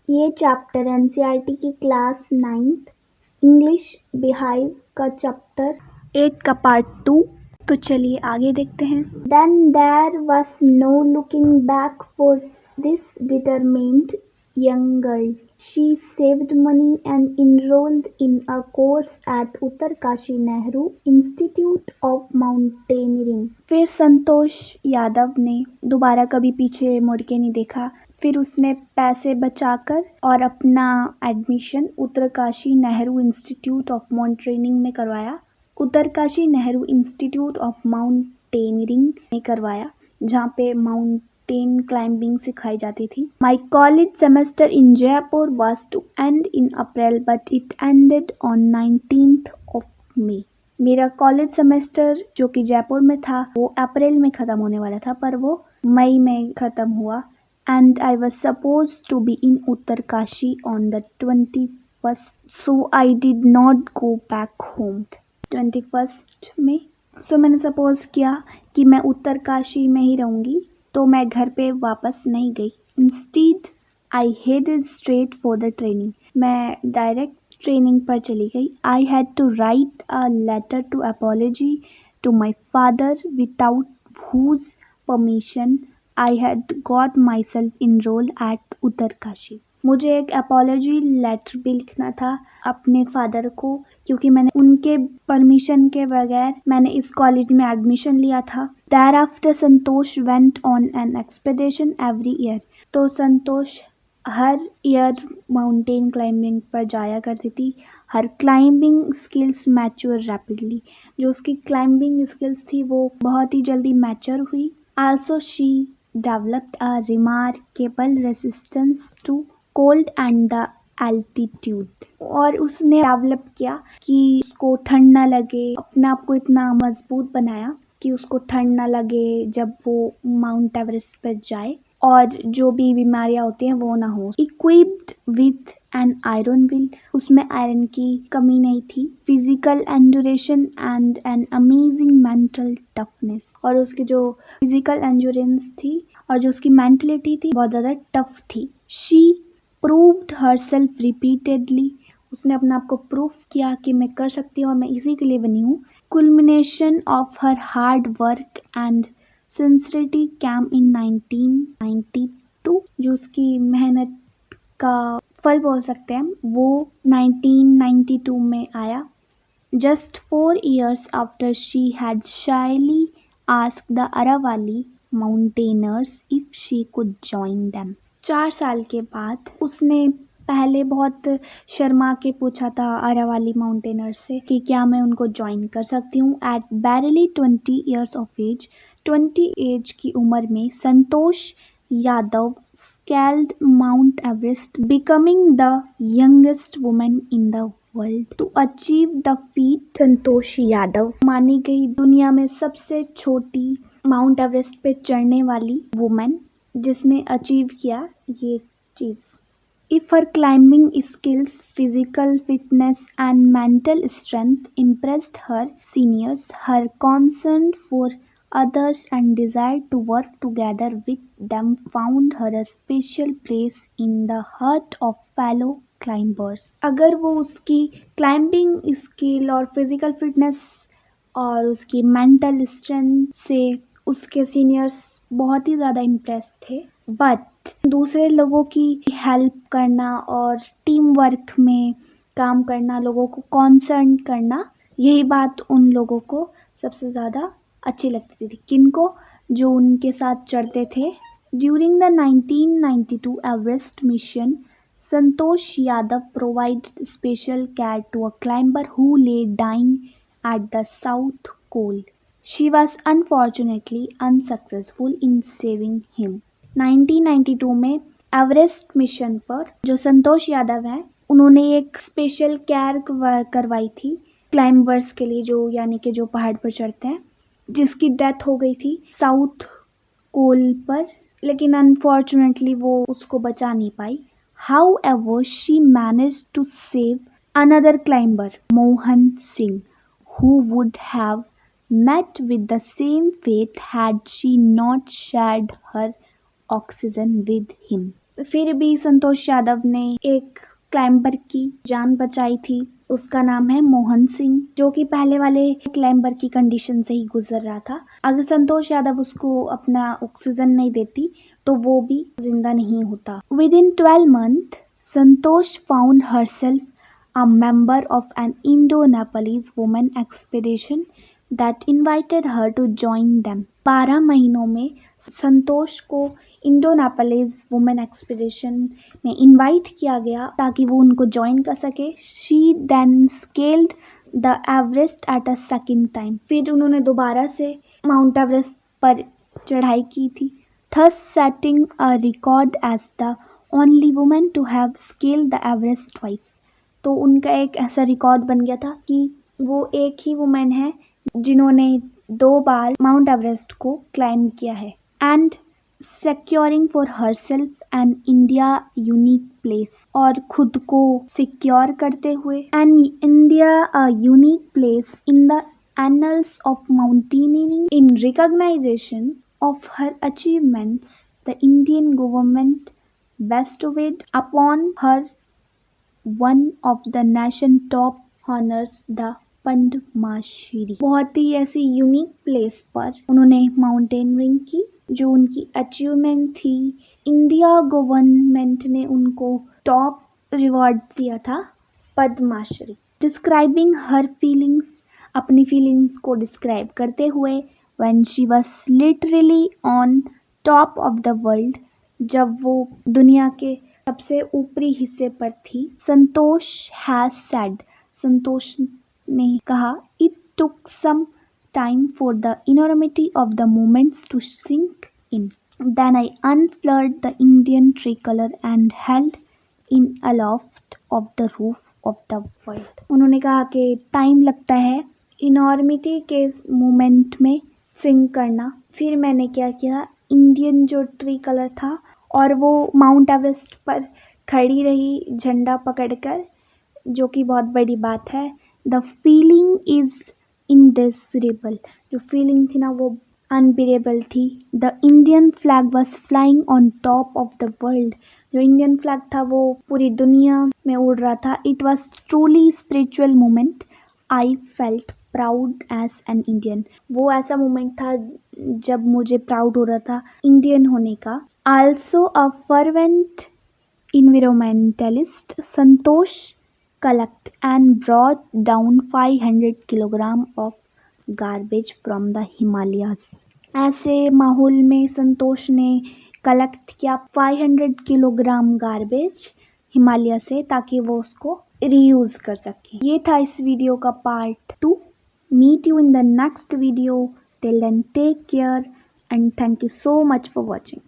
ये chapter NCERT की class 9th English beehive का चैप्टर 8 का पार्ट 2। तो चलिए आगे देखते हैं। Then there was no looking back for this determined young girl. She saved money and enrolled in a course at Uttarkashi Nehru institute of mountaineering. फिर संतोष यादव ने दोबारा कभी पीछे मुड़ के नहीं देखा। फिर उसने पैसे बचाकर और अपना admission Uttarkashi Nehru institute of mountaineering में करवाया। Uttarkashi Nehru institute of mountaineering में करवाया, जहाँ पे माउंटेन क्लाइंबिंग सिखाई जाती थी। My college semester in Jaipur was to end in April but it ended on 19th of May। मेरा कॉलेज सेमेस्टर जो कि जयपुर में था वो अप्रैल में ख़त्म होने वाला था, पर वो मई में ख़त्म हुआ। And I was suppose to be in Uttarkashi on the 21st, so I did not go back home 21st में। सो मैंने सपोज किया कि मैं उत्तरकाशी में ही रहूँगी, तो मैं घर पे वापस नहीं गई। Instead I headed straight for the training. मैं डायरेक्ट ट्रेनिंग पर चली गई। I had to write a letter to apology to my father without whose permission I had got myself enrolled at Uttarkashi. मुझे एक अपॉलॉजी लेटर भी लिखना था अपने फादर को, क्योंकि मैंने उनके परमिशन के बगैर मैंने इस कॉलेज में एडमिशन लिया था। Thereafter Santosh went on an expedition every year. तो संतोष हर ईयर माउंटेन क्लाइंबिंग पर जाया करती थी। हर क्लाइंबिंग स्किल्स मैच्योर रैपिडली। जो उसकी क्लाइंबिंग स्किल्स थी वो बहुत ही जल्दी मैच्योर हुई। Also she developed a remarkable resistance to cold and the altitude. और उसने डेवलप किया कि उसको ठंड ना लगे, अपने आप को इतना मजबूत बनाया कि उसको ठंड ना लगे जब वो माउंट एवरेस्ट पर जाए, और जो भी बीमारियां होती हैं वो ना हो। Equipped with an iron will, उसमें आयरन की कमी नहीं थी। Physical endurance and an amazing mental toughness, और उसकी जो फिजिकल एंड्योरेंस थी और जो उसकी मेंटलिटी थी बहुत ज़्यादा टफ थी। शी प्रूव्ड हरसेल्फ रिपीटेडली, उसने अपने आप को प्रूव किया कि मैं कर सकती हूँ और मैं इसी के लिए बनी हूँ। Culmination of her hard work and sincerity came in 1992, जो उसकी मेहनत का फल बोल सकते हैं वो 1992 में आया। Just 4 years after she had shyly asked the Aravalli mountaineers if she could join them। 4 साल के बाद उसने पहले बहुत शर्मा के पूछा था अरावाली माउंटेनर्स से कि क्या मैं उनको ज्वाइन कर सकती हूँ। At barely 20 years of age, 20 age की उम्र में Santosh Yadav scaled Mount Everest, becoming the youngest woman in the world to achieve the feat। Santosh Yadav मानी गई दुनिया में सबसे छोटी माउंट एवरेस्ट पे चढ़ने वाली वुमेन जिसने अचीव किया ये चीज़। If her climbing skills, physical fitness and mental strength impressed her seniors, her concern for others and desire to work together with them found her a special place in the heart of fellow climbers। अगर वो उसकी climbing skill और physical fitness और उसकी mental strength से उसके seniors बहुत ही ज़्यादा इम्प्रेस थे, बट दूसरे लोगों की हेल्प करना और टीम वर्क में काम करना, लोगों को कॉन्सर्न करना, यही बात उन लोगों को सबसे ज़्यादा अच्छी लगती थी। किनको? जो उनके साथ चढ़ते थे। During the 1992 Everest mission, Santosh Yadav provided special care to a climber who lay dying at the South Pole. She was unfortunately unsuccessful in saving him। 1992 में एवरेस्ट मिशन पर जो संतोष यादव है उन्होंने एक स्पेशल केयर करवाई थी क्लाइंबर्स के लिए, जो यानी कि जो पहाड़ पर चढ़ते हैं, जिसकी डेथ हो गई थी साउथ पोल पर, लेकिन अनफॉर्चुनेटली वो उसको बचा नहीं पाई। However, she managed to save another climber, Mohan Singh, who would have met with the same fate had she not shared her oxygen with him। फिर भी संतोष यादव ने एक क्लाइंबर की जान बचाई थी। उसका नाम है मोहन सिंह, जो कि पहले वाले क्लाइंबर की कंडीशन से ही गुजर रहा था। अगर संतोष यादव उसको अपना ऑक्सीजन नहीं देती तो वो भी जिंदा नहीं होता। With in 12 months, Santosh found herself a member of an Indo-Nepalese women expedition that invited her to join them. 12 महीनों में संतोष को इंडो नेपालीज वुमेन एक्सपीडिशन में इनवाइट किया गया ताकि वो उनको ज्वाइन कर सके। She then scaled the Everest at a second time. फिर उन्होंने दोबारा से माउंट एवरेस्ट पर चढ़ाई की थी, thus setting a record as the only woman to have scaled the Everest twice. तो उनका एक ऐसा रिकॉर्ड बन गया था कि वो एक ही वुमेन है जिन्होंने 2 बार माउंट एवरेस्ट को क्लाइम किया है। And securing for herself an India unique place, और खुद को सिक्योर करते हुए an India a unique place in the annals of mountaineering. In recognition of her achievements the Indian government bestowed upon her one of the nation top honors, the Padma Shri. बहुत ही ऐसी unique place पर उन्होंने mountaineering की जो उनकी achievement थी। India government ने उनको टॉप रिवॉर्ड दिया था, पद्मा श्री। डिस्क्राइबिंग हर फीलिंग्स, अपनी फीलिंग्स को डिस्क्राइब करते हुए, when she was literally on top of the world, जब वो दुनिया के सबसे ऊपरी हिस्से पर थी। संतोष हैज सेड, संतोष ने कहा, it took some time for the enormity of the moments to sink in, then I unfurled the Indian tricolour and held in aloft of the roof of the world. उन्होंने कहा कि time लगता है enormity के moment में sink करना। फिर मैंने क्या किया, इंडियन जो ट्री कलर था और वो माउंट एवरेस्ट पर खड़ी रही झंडा पकड़कर, जो कि बहुत बड़ी बात है। द फीलिंग इज इनडिस्क्रिबल, जो फीलिंग थी ना वो अनबिरेबल थी। The Indian flag was flying on top of the world, जो इंडियन फ्लैग था वो पूरी दुनिया में उड़ रहा था। It was truly spiritual moment, I felt proud as an Indian. वो ऐसा मोमेंट था जब मुझे प्राउड हो रहा था इंडियन होने का। Also a fervent environmentalist, Santosh collect and brought down 500 kilogram of garbage from the Himalayas. ऐसे माहौल में संतोष ने कलेक्ट किया 500 किलोग्राम गार्बेज हिमालय से, ताकि वो उसको रीयूज कर सके। ये था इस वीडियो का part 2। Meet you in the next video. Till then take care and thank you so much for watching.